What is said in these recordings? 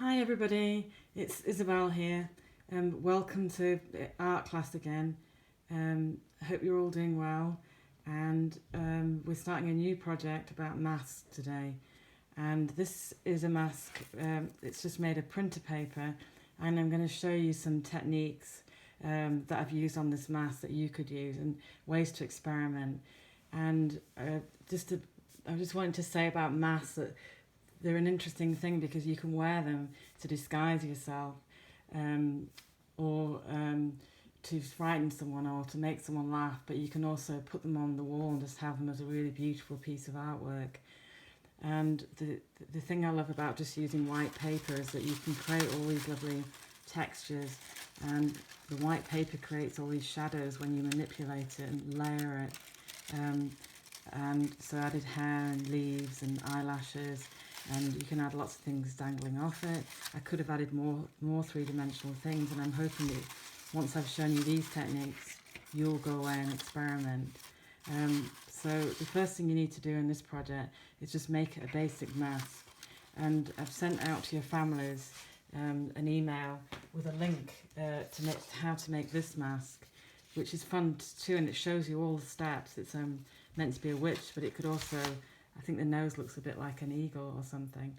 Hi everybody, it's Isabel here. Welcome to art class again. I hope you're all doing well, and we're starting a new project about masks today. And this is a mask, it's just made of printer paper, and I'm going to show you some techniques that I've used on this mask that you could use and ways to experiment. And I just wanted to say about masks that they're an interesting thing because you can wear them to disguise yourself, or to frighten someone or to make someone laugh, but you can also put them on the wall and just have them as a really beautiful piece of artwork. And the thing I love about just using white paper is that you can create all these lovely textures, and the white paper creates all these shadows when you manipulate it and layer it. And so I added hair and leaves and eyelashes, and you can add lots of things dangling off it. I could have added more three-dimensional things, and I'm hoping that once I've shown you these techniques, you'll go away and experiment. So the first thing you need to do in this project is just make a basic mask. And I've sent out to your families an email with a link to how to make this mask, which is fun too, and it shows you all the steps. It's meant to be a witch, but it could also, I think the nose looks a bit like an eagle or something.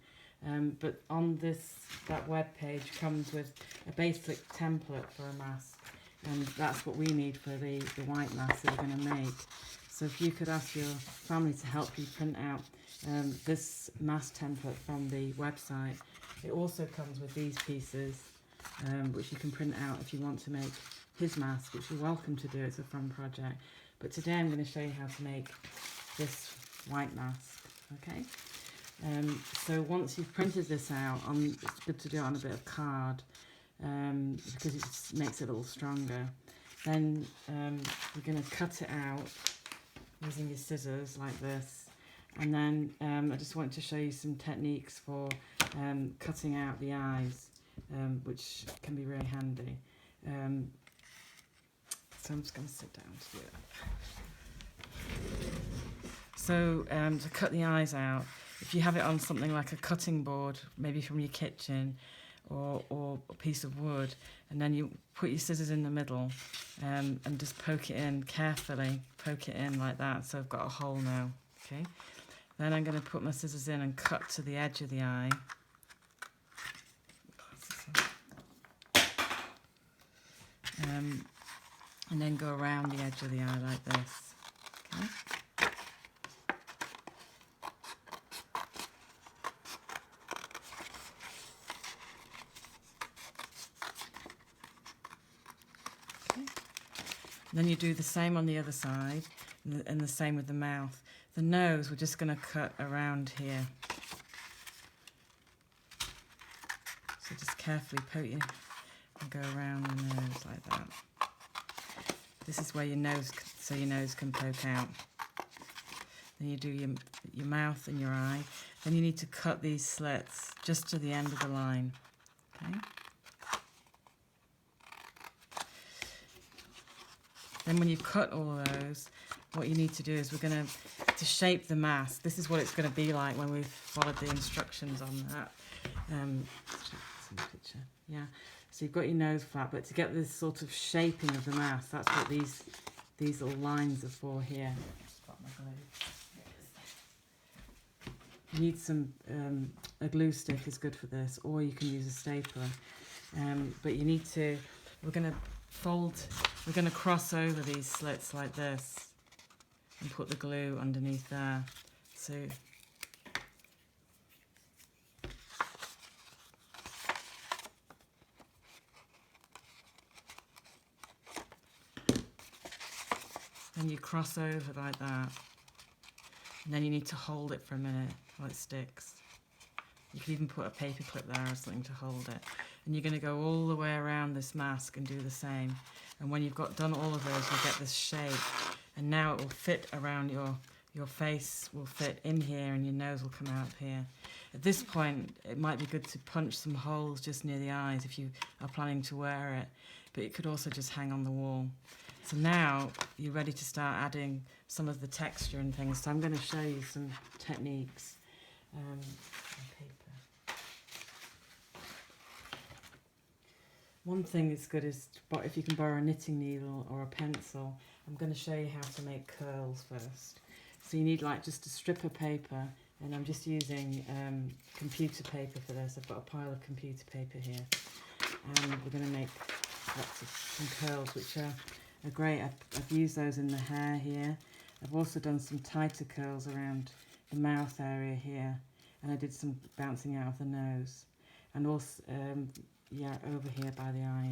But on that web page comes with a basic template for a mask, and that's what we need for the white mask that we're going to make. So if you could ask your family to help you print out this mask template from the website. It also comes with these pieces, which you can print out if you want to make his mask, which you're welcome to do. It's a fun project. But today I'm going to show you how to make this white mask, okay? So once you've printed this out, it's good to do it on a bit of card, because it just makes it a little stronger. Then you're going to cut it out using your scissors like this. And then I just want to show you some techniques for cutting out the eyes, which can be really handy. So I'm just going to sit down to do that. So to cut the eyes out, if you have it on something like a cutting board, maybe from your kitchen, or a piece of wood, and then you put your scissors in the middle, and just poke it in carefully, poke it in like that. So I've got a hole now, okay? Then I'm going to put my scissors in and cut to the edge of the eye. And then go around the edge of the eye like this, okay? Then you do the same on the other side, and the same with the mouth. The nose, we're just going to cut around here. So just carefully poke you and go around the nose like that. This is where your nose can poke out. Then you do your mouth and your eye. Then you need to cut these slits just to the end of the line, okay? Then when you've cut all of those, what you need to do is we're going to shape the mask. This is what it's going to be like when we've followed the instructions on that. Picture. Yeah. So you've got your nose flat, but to get this sort of shaping of the mask, that's what these little lines are for here. You need some, a glue stick is good for this, or you can use a stapler. But you need to, we're going to cross over these slits like this and put the glue underneath there. So then you cross over like that, and then you need to hold it for a minute while it sticks. You could even put a paper clip there or something to hold it. And you're going to go all the way around this mask and do the same. And when you've done all of those, you'll get this shape. And now it will fit around your face, will fit in here, and your nose will come out here. At this point, it might be good to punch some holes just near the eyes if you are planning to wear it. But it could also just hang on the wall. So now you're ready to start adding some of the texture and things. So I'm going to show you some techniques. On paper. One thing that's good is if you can borrow a knitting needle or a pencil. I'm going to show you how to make curls first. So you need like just a strip of paper, and I'm just using computer paper for this. I've got a pile of computer paper here, and we're going to make lots of some curls, which are great. I've used those in the hair here. I've also done some tighter curls around the mouth area here, and I did some bouncing out of the nose, and also yeah, over here by the eye.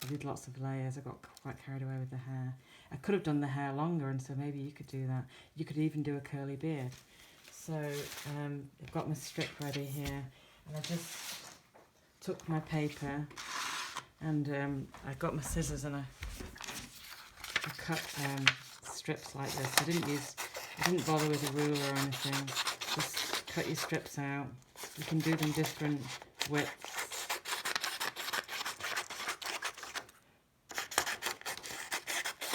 I did lots of layers. I got quite carried away with the hair. I could have done the hair longer, and so maybe you could do that. You could even do a curly beard. So I've got my strip ready here, and I just took my paper, and I got my scissors, and I cut strips like this. I didn't bother with a ruler or anything. Just cut your strips out. You can do them different widths.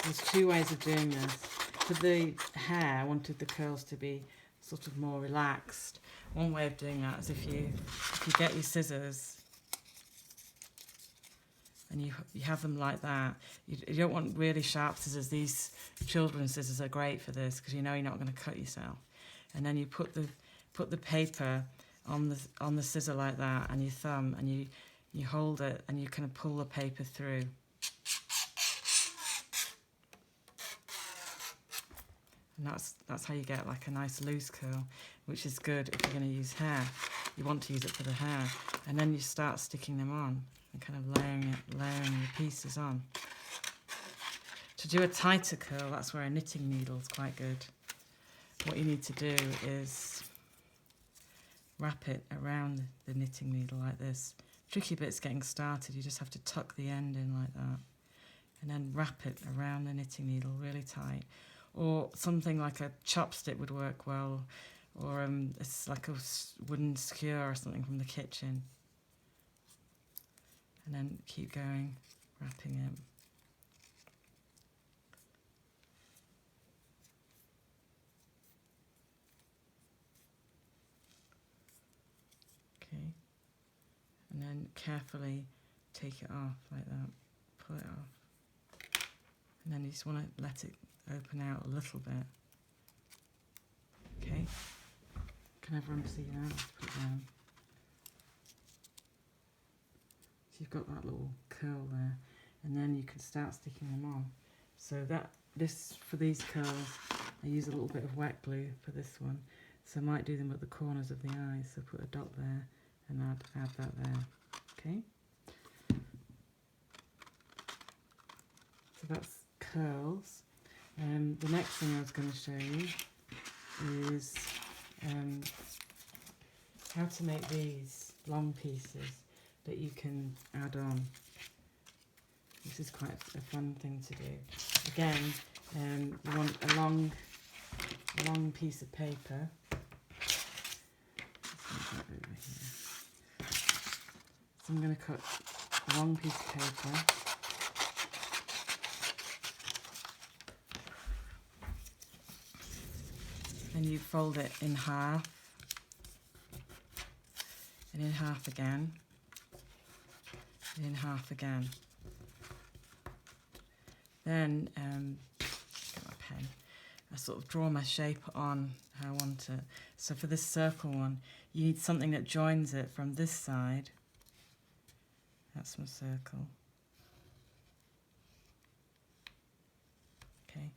There's two ways of doing this. For the hair, I wanted the curls to be sort of more relaxed. One way of doing that is if you get your scissors and you have them like that. You don't want really sharp scissors. These children's scissors are great for this because you know you're not going to cut yourself. And then you put the paper on the scissor like that, and your thumb, and you hold it, and you kind of pull the paper through. And that's how you get like a nice loose curl, which is good if you're going to use hair. You want to use it for the hair. And then you start sticking them on and kind of layering the pieces on. To do a tighter curl, that's where a knitting needle is quite good. What you need to do is wrap it around the knitting needle like this. Tricky bit's getting started. You just have to tuck the end in like that. And then wrap it around the knitting needle really tight. Or something like a chopstick would work well, or it's like a wooden skewer or something from the kitchen. And then keep going, wrapping it. Okay, and then carefully take it off like that, pull it off. And then you just want to let it open out a little bit. Okay, can everyone see now? Put it down. So you've got that little curl there, and then you can start sticking them on. So for these curls, I use a little bit of wet glue for this one. So I might do them at the corners of the eyes. So put a dot there, and add that there. Okay. So that's curls. The next thing I was going to show you is how to make these long pieces that you can add on. This is quite a fun thing to do. Again, you want a long piece of paper. So I'm going to cut a long piece of paper. And you fold it in half, and in half again, and in half again. Then, get my pen, I sort of draw my shape on how I want it. So for this circle one, you need something that joins it from this side. That's my circle. Okay.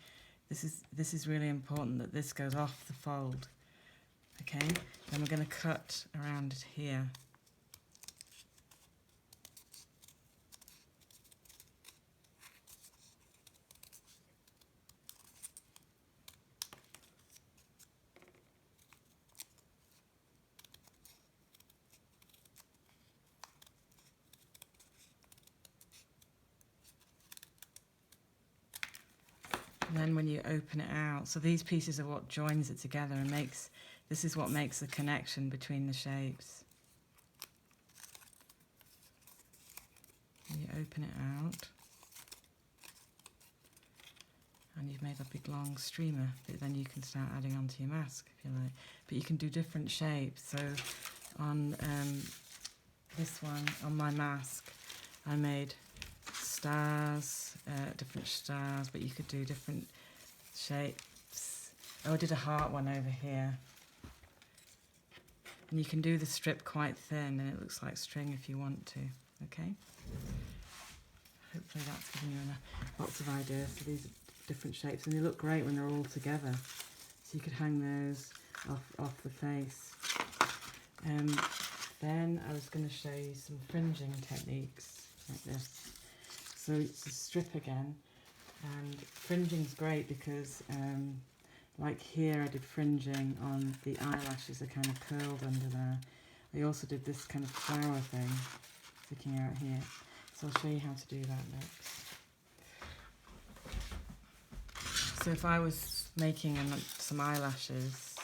This is really important that this goes off the fold. Okay, then we're going to cut around it here. And then when you open it out, so these pieces are what joins it together and this is what makes the connection between the shapes. And you open it out, and you've made a big long streamer that then you can start adding onto your mask if you like. But you can do different shapes. So on this one, on my mask, I made stars, different stars, but you could do different shapes. Oh, I did a heart one over here. And you can do the strip quite thin and it looks like string if you want to, okay? Hopefully that's giving you lots of ideas for these different shapes, and they look great when they're all together. So you could hang those off the face. Then I was going to show you some fringing techniques like this. So it's a strip again, and fringing's great because like here I did fringing on the eyelashes, are kind of curled under there. I also did this kind of flower thing sticking out here. So I'll show you how to do that next. So if I was making some eyelashes,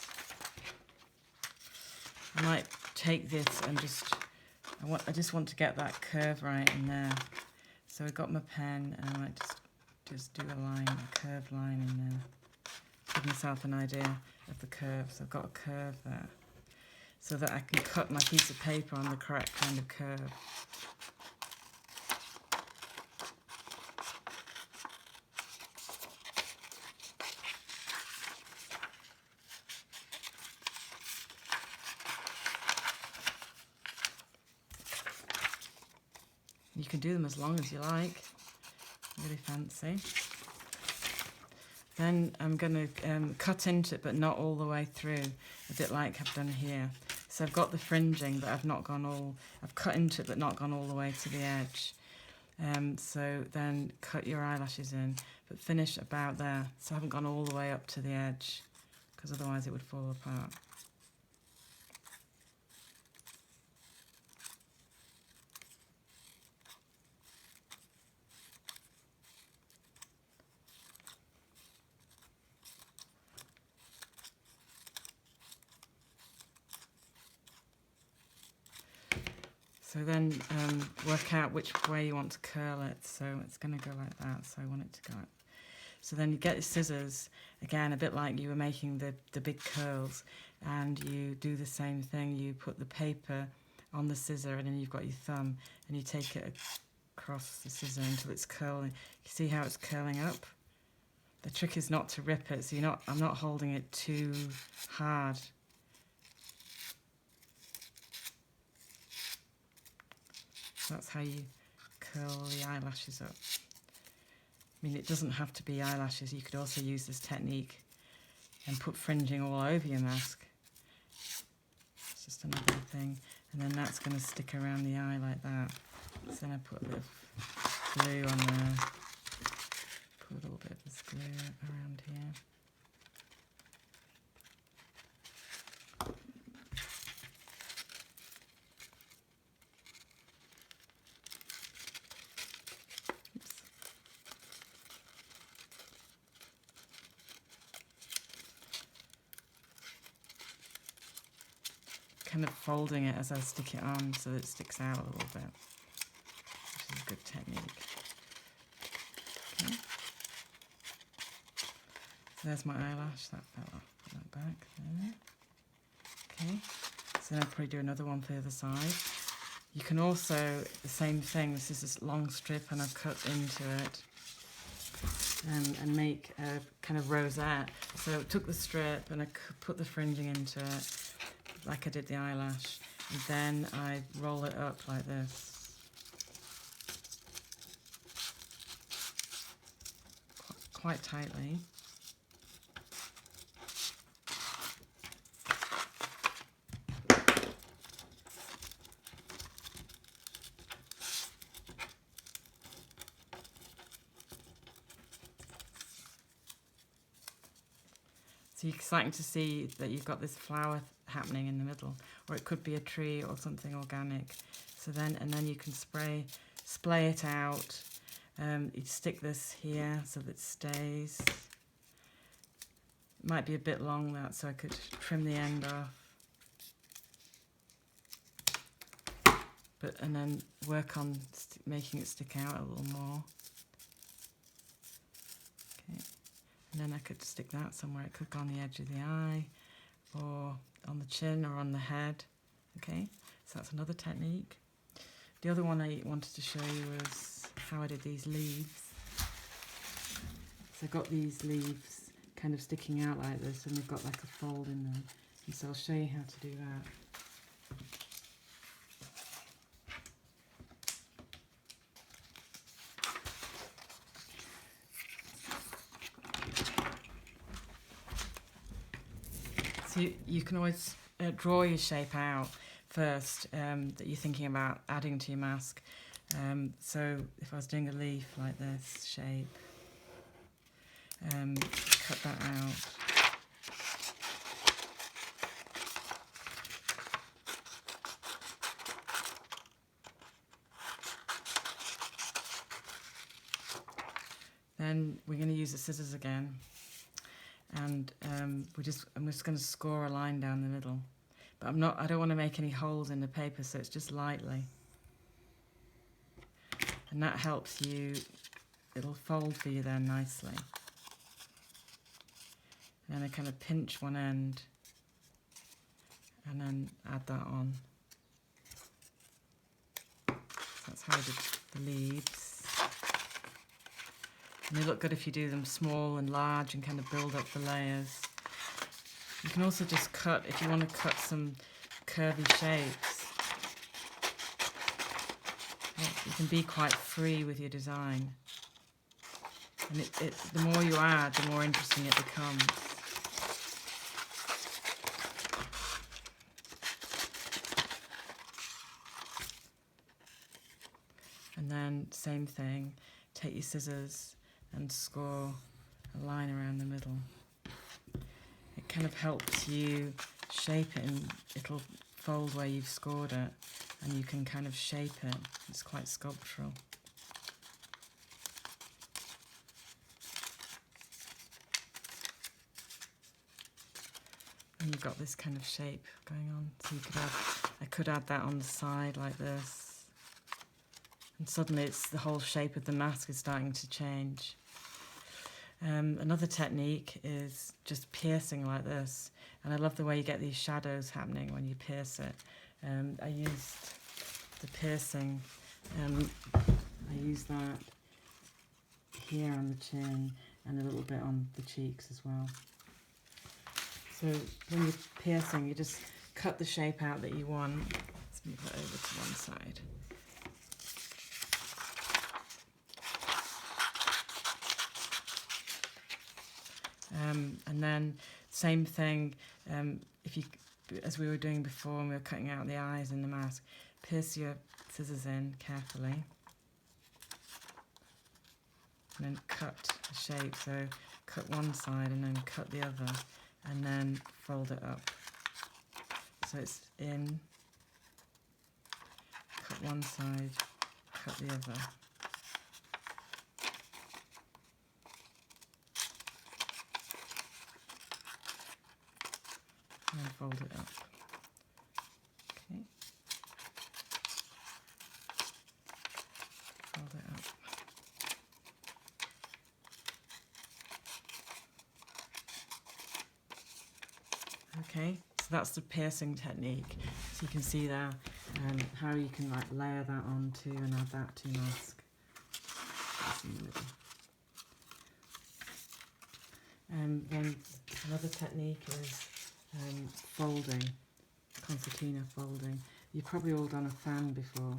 I might take this and I just want to get that curve right in there. So I got my pen and I might just do a line, a curved line in there. Give myself an idea of the curve. So I've got a curve there, so that I can cut my piece of paper on the correct kind of curve. You can do them as long as you like, really fancy. Then I'm going to cut into it, but not all the way through, a bit like I've done here. So I've got the fringing, but I've cut into it, but not gone all the way to the edge. So then cut your eyelashes in, but finish about there. So I haven't gone all the way up to the edge, because otherwise it would fall apart. So then work out which way you want to curl it. So it's going to go like that, so I want it to go like. So then you get your scissors, again, a bit like you were making the big curls, and you do the same thing. You put the paper on the scissor, and then you've got your thumb, and you take it across the scissor until it's curling. You see how it's curling up? The trick is not to rip it, so I'm not holding it too hard. That's how you curl the eyelashes up. I mean, it doesn't have to be eyelashes. You could also use this technique and put fringing all over your mask. It's just another thing. And then that's going to stick around the eye like that. So then I put a bit of glue on there. Put a little bit of this glue around here. Kind of folding it as I stick it on so that it sticks out a little bit, which is a good technique. Okay. So there's my eyelash, that fell off, put that back there. Okay, so then I'll probably do another one for the other side. You can also, the same thing, this is this long strip and I've cut into it and make a kind of rosette. So I took the strip and I put the fringing into it, like I did the eyelash, and then I roll it up like this, quite tightly. So you're starting to see that you've got this flower happening in the middle, or it could be a tree or something organic. So then, and then you can splay it out. You stick this here so that it stays. It might be a bit long, that, so I could trim the end off. And then work on making it stick out a little more. Okay. And then I could stick that somewhere. It could go on the edge of the eye, or on the chin, or on the head. Okay, so that's another technique. The other one I wanted to show you was how I did these leaves. So I've got these leaves kind of sticking out like this, and they've got like a fold in them. And so I'll show you how to do that. So you can always draw your shape out first that you're thinking about adding to your mask. So if I was doing a leaf like this shape, cut that out. Then we're going to use the scissors again, and I'm just going to score a line down the middle, but I don't want to make any holes in the paper, so it's just lightly, and that helps you. It'll fold for you there nicely. And then I kind of pinch one end and then add that on. That's how I did the leaves. And they look good if you do them small and large and kind of build up the layers. You can also just cut, if you want to cut some curvy shapes. You can be quite free with your design. And the more you add, the more interesting it becomes. And then, same thing, take your scissors and score a line around the middle. It kind of helps you shape it, and it'll fold where you've scored it, and you can kind of shape it. It's quite sculptural. And you've got this kind of shape going on. So you could I could add that on the side like this. And suddenly the whole shape of the mask is starting to change. Another technique is just piercing like this. And I love the way you get these shadows happening when you pierce it. I used the piercing, I used that here on the chin and a little bit on the cheeks as well. So when you're piercing, you just cut the shape out that you want. Let's move that over to one side. And then same thing, as we were doing before when we were cutting out the eyes in the mask, pierce your scissors in carefully and then cut the shape. So cut one side and then cut the other and then fold it up. So it's in, cut one side, cut the other. And fold it up. Okay. Fold it up. Okay, so that's the piercing technique. So you can see there how you can like layer that onto and add that to your mask. That's in the middle. Then another technique is folding, concertina folding. You've probably all done a fan before,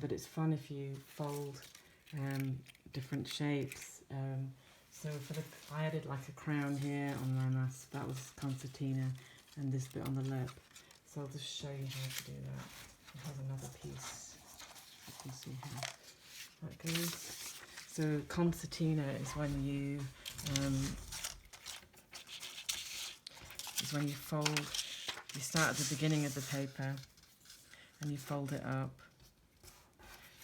but it's fun if you fold different shapes. So I added like a crown here on my mask. That was concertina, and this bit on the lip. So I'll just show you how to do that. It has another piece. You can see how that goes. So concertina is when you fold. You start at the beginning of the paper and you fold it up.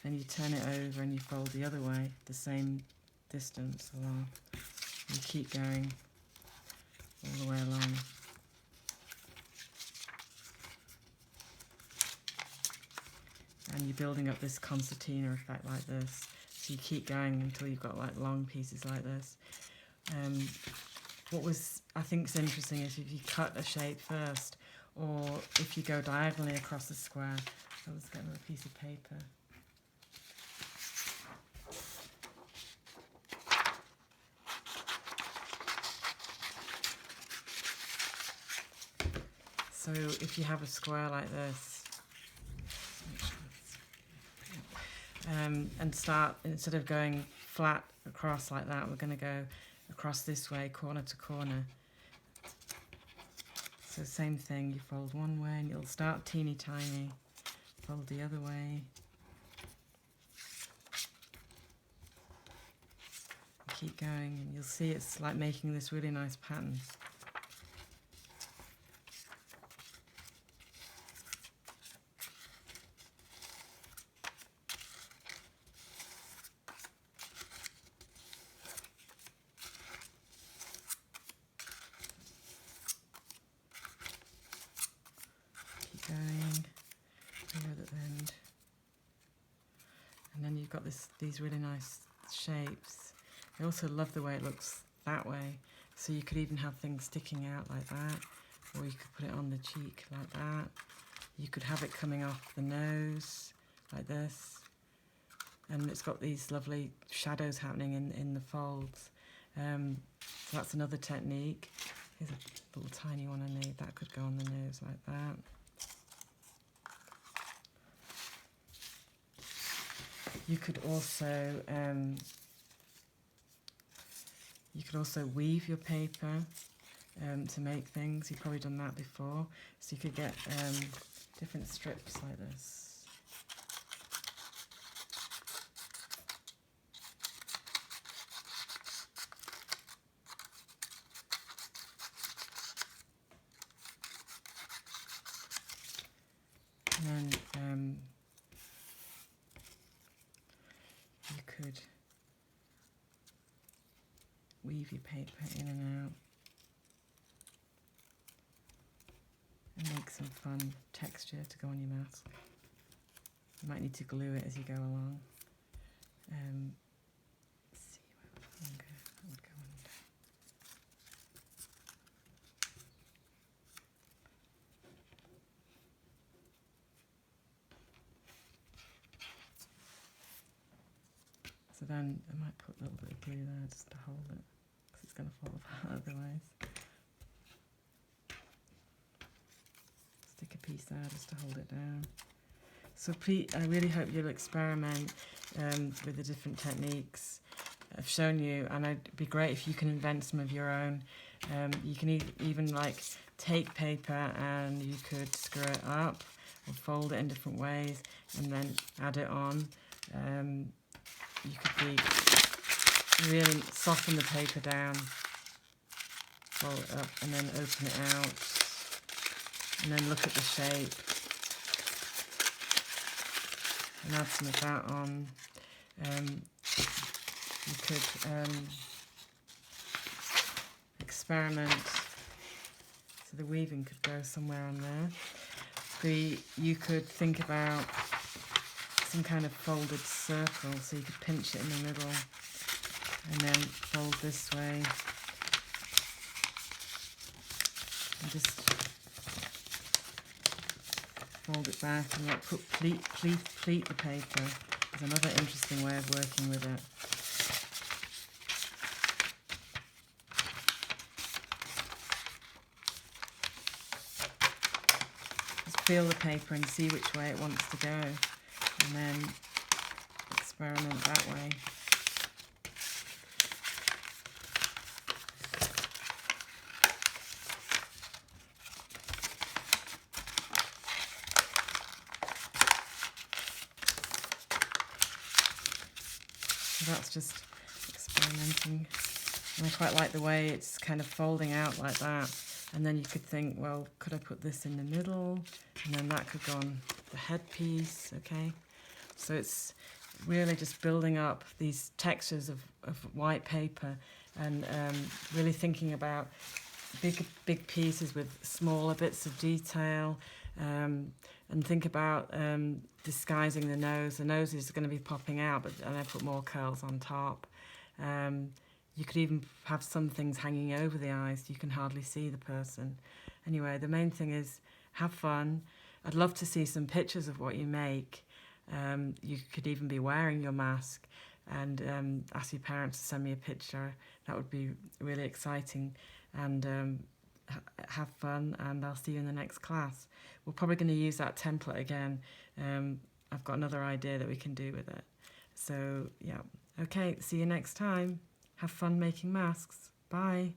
Then you turn it over and you fold the other way, the same distance along. You keep going all the way along. And you're building up this concertina effect like this. So you keep going until you've got like long pieces like this. What I think is interesting is if you cut a shape first, or if you go diagonally across the square. So let's get another piece of paper. So if you have a square like this, and start, instead of going flat across like that, we're going to go across this way, corner to corner. So same thing, you fold one way and you'll start teeny tiny, fold the other way. Keep going and you'll see it's like making this really nice pattern. Keep going to the other end. And then you've got these really nice shapes. I also love the way it looks that way. So you could even have things sticking out like that, or you could put it on the cheek like that. You could have it coming off the nose like this. And it's got these lovely shadows happening in the folds. So that's another technique. Here's a little tiny one I made. That could go on the nose like that. You could also weave your paper to make things. You've probably done that before. So you could get different strips like this. And then you could weave your paper in and out and make some fun texture to go on your mask. You might need to glue it as you go along. Let's see what finger that would go under. So then I might put a little bit of glue there just to hold it, because it's going to fall apart otherwise. Stick a piece there just to hold it down. So please, I really hope you'll experiment with the different techniques I've shown you, and it'd be great if you can invent some of your own. You can even like take paper and you could screw it up or fold it in different ways and then add it on. You could really soften the paper down, fold it up and then open it out, and then look at the shape and add some of that on. You could experiment, so the weaving could go somewhere on there. You could think about some kind of folded circle, so you could pinch it in the middle and then fold this way and just fold it back and like pleat the paper is another interesting way of working with it. Just feel the paper and see which way it wants to go, and then experiment that way. So that's just experimenting, and I quite like the way it's kind of folding out like that, and then you could think, well, could I put this in the middle, and then that could go on the headpiece, okay? So it's really just building up these textures of white paper, and really thinking about big pieces with smaller bits of detail, and think about disguising the nose. The nose is going to be popping out, and I put more curls on top. You could even have some things hanging over the eyes, so you can hardly see the person. Anyway, the main thing is have fun. I'd love to see some pictures of what you make. You could even be wearing your mask, and ask your parents to send me a picture. That would be really exciting, and have fun, and I'll see you in the next class. We're probably going to use that template again. I've got another idea that we can do with it. So, yeah. Okay, see you next time. Have fun making masks. Bye.